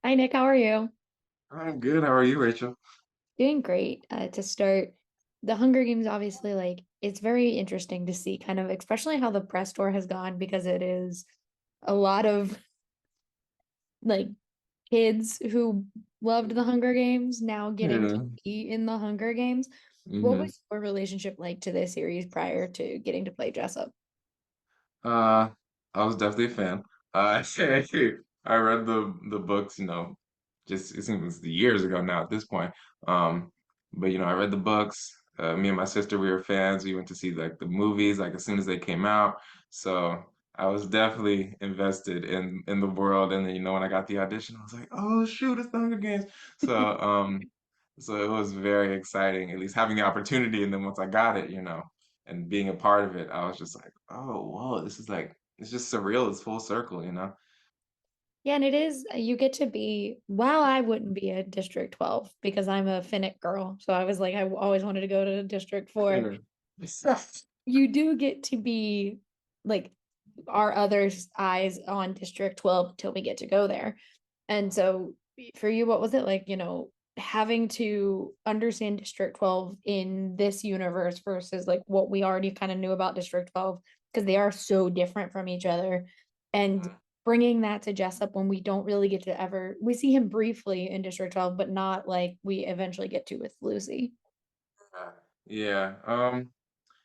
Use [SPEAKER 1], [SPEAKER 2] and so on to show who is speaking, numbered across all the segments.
[SPEAKER 1] Hi Nick, how are you?
[SPEAKER 2] I'm good. How are you, Rachel?
[SPEAKER 1] Doing great. To start, the Hunger Games, obviously, like it's very interesting to see kind of, especially how the press tour has gone because it is a lot of like kids who loved the Hunger Games now getting to
[SPEAKER 2] Yeah.
[SPEAKER 1] be in the Hunger Games. What
[SPEAKER 2] hmm
[SPEAKER 1] was your relationship like to this series prior to getting to play Jessup?
[SPEAKER 2] Uh, I was definitely a fan. I I read the books, just it seems years ago now at this point. Um, but I read the books. Me and my sister, we were fans. We went to see like the movies like as soon as they came out. So I was definitely invested in the world. And then when I got the audition, I was like, oh shoot, it's the Hunger Games. So so it was very exciting, at least having the opportunity. And then once I got it, and being a part of it, I was just like, oh, whoa, this is like, it's just surreal. It's full circle.
[SPEAKER 1] Yeah, and it is, you get to be, while I wouldn't be a District 12 because I'm a Finnick girl. So I was like, I always wanted to go to District 4.
[SPEAKER 2] Yeah.
[SPEAKER 1] You do get to be like our others' eyes on District 12 till we get to go there. And so for you, what was it like, having to understand District 12 in this universe versus like what we already kind of knew about District 12 because they are so different from each other. And bringing that to Jessup when we don't really get to ever, we see him briefly in District 12, but not like we eventually get to with Lucy.
[SPEAKER 2] Yeah.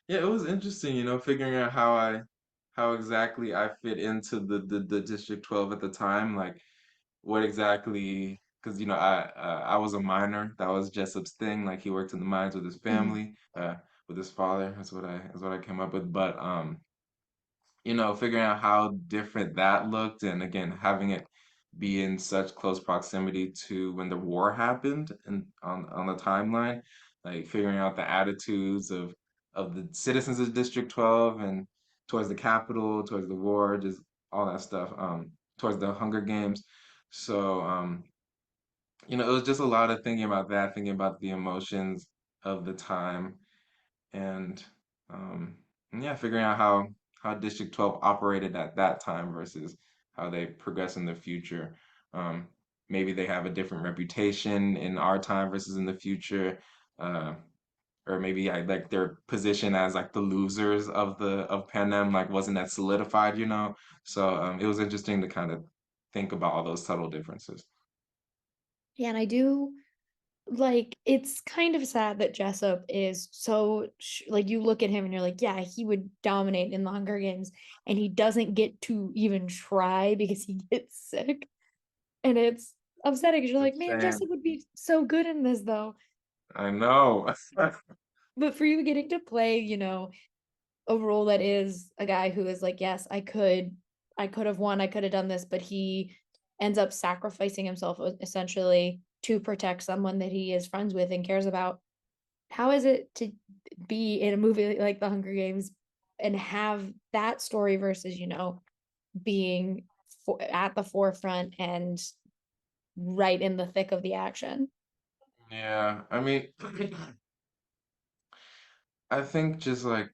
[SPEAKER 2] Yeah, it was interesting, figuring out how exactly I fit into the District 12 at the time, like what exactly, because I was a miner. That was Jessup's thing. Like he worked in the mines with his
[SPEAKER 1] Mhm.
[SPEAKER 2] family, with his father. That's what I came up with. But figuring out how different that looked, and again, having it be in such close proximity to when the war happened and on the timeline, like figuring out the attitudes of the citizens of District 12 and towards the Capitol, towards the war, just all that stuff, towards the Hunger Games. So, it was just a lot of thinking about that, thinking about the emotions of the time and um, yeah, figuring out how District 12 operated at that time versus how they progress in the future. Um, Maybe they have a different reputation in our time versus in the future, uh, or maybe like their position as like the losers of Panem like wasn't that solidified. So it was interesting to kind of think about all those subtle differences.
[SPEAKER 1] Yeah, and I do like it's kind of sad that Jessup is so like you look at him and you're like, yeah, he would dominate in the Hunger Games, and he doesn't get to even try because he gets sick, and it's upsetting because you're like,
[SPEAKER 2] It's
[SPEAKER 1] man,
[SPEAKER 2] sad.
[SPEAKER 1] Jessup would be so good in this though.
[SPEAKER 2] I know.
[SPEAKER 1] But for you getting to play, a role that is a guy who is like, yes, I could have won, I could have done this, but he ends up sacrificing himself essentially to protect someone that he is friends with and cares about. How is it to be in a movie like The Hunger Games and have that story versus, being at the forefront and right in the thick of the action?
[SPEAKER 2] Yeah, I mean, I think just like,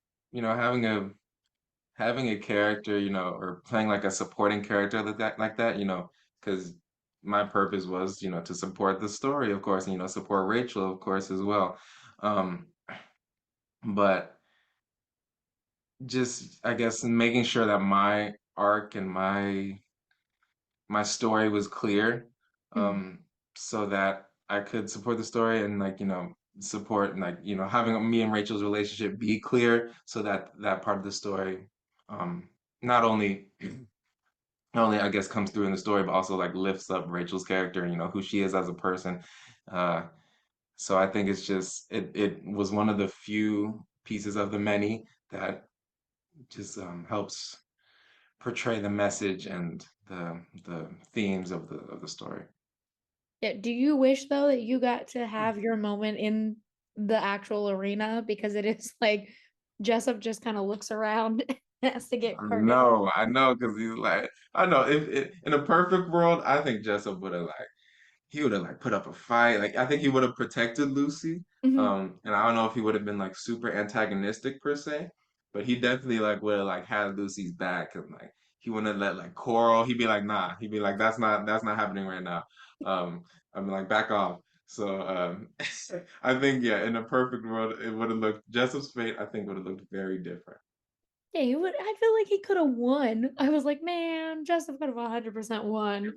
[SPEAKER 2] having a character, or playing like a supporting character like that, because my purpose was, to support the story, of course, and support Rachel, of course, as well. Um, but just I guess making sure that my arc and my story was clear,
[SPEAKER 1] Mhm.
[SPEAKER 2] so that I could support the story and like, support and like, having me and Rachel's relationship be clear so that that part of the story, um, not only not only I guess comes through in the story, but also like lifts up Rachel's character and who she is as a person. Uh, so I think it's just it was one of the few pieces of the many that just helps portray the message and the themes of the story.
[SPEAKER 1] Yeah. Do you wish though that you got to have your moment in the actual arena because it is like Jessup just kind of looks around and has to get carted off.
[SPEAKER 2] I know, because he's like, I know if in a perfect world, I think Jessup would have like he would have like put up a fight. Like I think he would have protected Lucy.
[SPEAKER 1] Mhm.
[SPEAKER 2] And I don't know if he would have been like super antagonistic per se, but he definitely like would have like had Lucy's back and like he wouldn't let like Coral. He'd be like, nah. He'd be like, that's not happening right now. Um, I'd be like, back off. So I think yeah, in a perfect world, it would have looked Jessup's fate. I think would have looked very different.
[SPEAKER 1] Yeah, he would. I feel like he could have won. I was like, man, Jessup could have 100% won,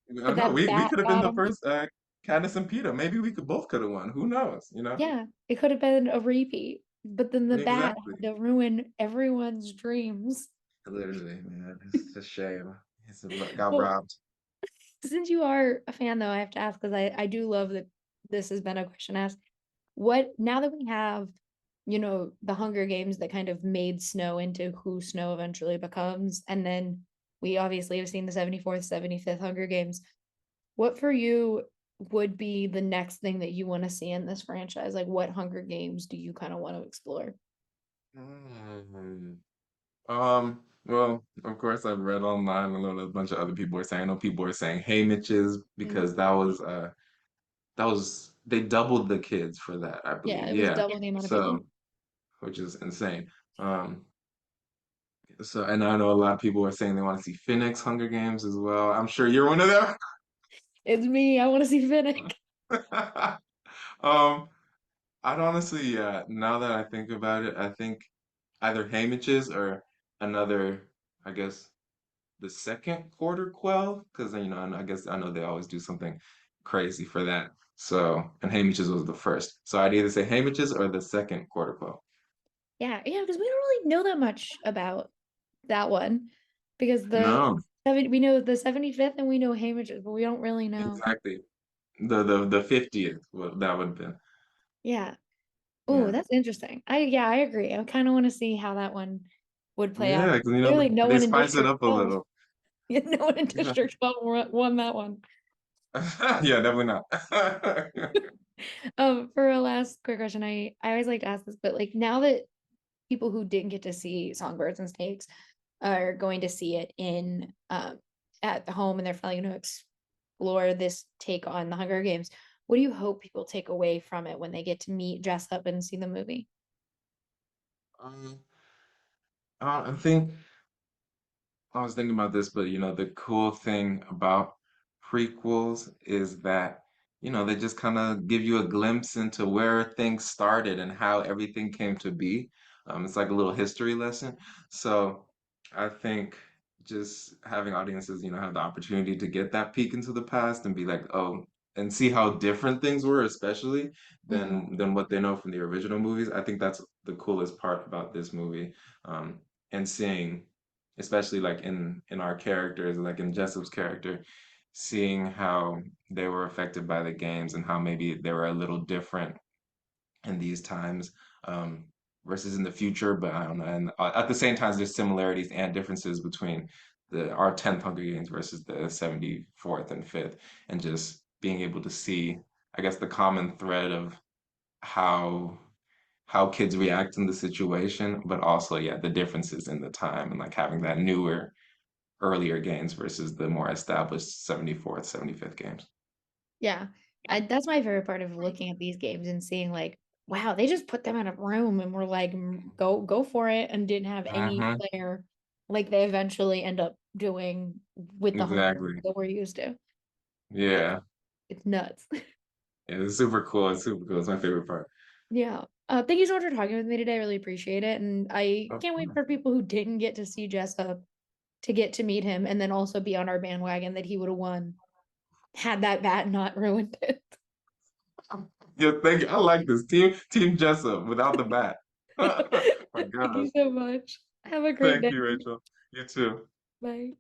[SPEAKER 2] I
[SPEAKER 1] but
[SPEAKER 2] know
[SPEAKER 1] that
[SPEAKER 2] we
[SPEAKER 1] bat
[SPEAKER 2] could have been
[SPEAKER 1] got
[SPEAKER 2] the
[SPEAKER 1] him.
[SPEAKER 2] first Candace and Peter. Maybe we could both could have won. Who knows? You know?
[SPEAKER 1] Yeah, it could have been a repeat, but then the bat
[SPEAKER 2] Exactly.
[SPEAKER 1] had to ruin everyone's dreams.
[SPEAKER 2] Literally, man. It's a shame. Got
[SPEAKER 1] Well,
[SPEAKER 2] robbed.
[SPEAKER 1] since you are a fan, though, I have to ask because I do love that this has been a question asked. What now that we have, the Hunger Games that kind of made Snow into who Snow eventually becomes, and then we obviously have seen the 74th, 75th Hunger Games. What for you would be the next thing that you want to see in this franchise? Like, what Hunger Games do you kind of want to explore?
[SPEAKER 2] Mm. Well, of course, I've read online. I know what a bunch of other people are saying. I know people are saying Haymitch's
[SPEAKER 1] Mm.
[SPEAKER 2] because that was they doubled the kids for that, I
[SPEAKER 1] Yeah,
[SPEAKER 2] believe.
[SPEAKER 1] it was
[SPEAKER 2] Yeah.
[SPEAKER 1] double the amount of people.
[SPEAKER 2] So, which is insane. Um, so and I know a lot of people are saying they want to see Phoenix Hunger Games as well. I'm sure you're one of them.
[SPEAKER 1] It's me. I want to see Finnick.
[SPEAKER 2] Um, I'd honestly, yeah, now that I think about it, I think either Haymitch's or another, I guess, the second quarter quell, because I guess I know they always do something crazy for that. So, and Haymitch's was the first. So I'd either say Haymitch's or the second quarter quell.
[SPEAKER 1] Yeah, yeah, because we don't really know that much about that one because
[SPEAKER 2] No,
[SPEAKER 1] we know the 75th and we know Hamish's, but we don't really know.
[SPEAKER 2] exactly. The 50th, that would have been.
[SPEAKER 1] Yeah. Oh,
[SPEAKER 2] Yeah.
[SPEAKER 1] that's interesting. I agree. I kind of want to see how that one would play out.
[SPEAKER 2] Yeah, because
[SPEAKER 1] Clearly, no
[SPEAKER 2] they
[SPEAKER 1] one in
[SPEAKER 2] spice it
[SPEAKER 1] District
[SPEAKER 2] up a
[SPEAKER 1] 12,
[SPEAKER 2] little.
[SPEAKER 1] yeah, no one in
[SPEAKER 2] Yeah,
[SPEAKER 1] District 12 won that one.
[SPEAKER 2] yeah, definitely not.
[SPEAKER 1] For a last quick question, I always like to ask this, but like now that people who didn't get to see Songbirds and Snakes are going to see it in at the home and they're finally going to explore this take on the Hunger Games. What do you hope people take away from it when they get to meet Jessup and see the movie?
[SPEAKER 2] Um, I think I was thinking about this, but the cool thing about prequels is that, they just kind of give you a glimpse into where things started and how everything came to be. It's like a little history lesson. So I think just having audiences, have the opportunity to get that peek into the past and be like, oh, and see how different things were, especially
[SPEAKER 1] Mhm.
[SPEAKER 2] than what they know from the original movies. I think that's the coolest part about this movie. And seeing especially like in our characters, like in Jessup's character, seeing how they were affected by the games and how maybe they were a little different in these times versus in the future. But I don't know. And at the same time, there's similarities and differences between the our 10th Hunger Games versus the 74th and 5th, and just being able to see, I guess, the common thread of how kids react in the situation, but also, yeah, the differences in the time and like having that newer, earlier games versus the more established 74th, 75th games.
[SPEAKER 1] Yeah. That's my favorite part of looking at these games and seeing like, wow, they just put them in a room and were like, go for it," and didn't have any
[SPEAKER 2] Uh-huh.
[SPEAKER 1] flair like they eventually end up doing with the Hunger Games
[SPEAKER 2] Exactly.
[SPEAKER 1] that we're used to. It's
[SPEAKER 2] Yeah.
[SPEAKER 1] it's nuts.
[SPEAKER 2] It's super cool. It's super cool. It's my favorite part.
[SPEAKER 1] Yeah. Thank you so much for talking with me today. I really appreciate it. And I
[SPEAKER 2] Of
[SPEAKER 1] can't wait
[SPEAKER 2] course.
[SPEAKER 1] for people who didn't get to see Jessup to get to meet him and then also be on our bandwagon that he would have won had that bat not ruined it.
[SPEAKER 2] Yeah, thank you. I like this. Team Jessup without the bat. My
[SPEAKER 1] Thank
[SPEAKER 2] gosh.
[SPEAKER 1] you so much. Have a great
[SPEAKER 2] Thank
[SPEAKER 1] day.
[SPEAKER 2] you, Rachel. You too.
[SPEAKER 1] Bye.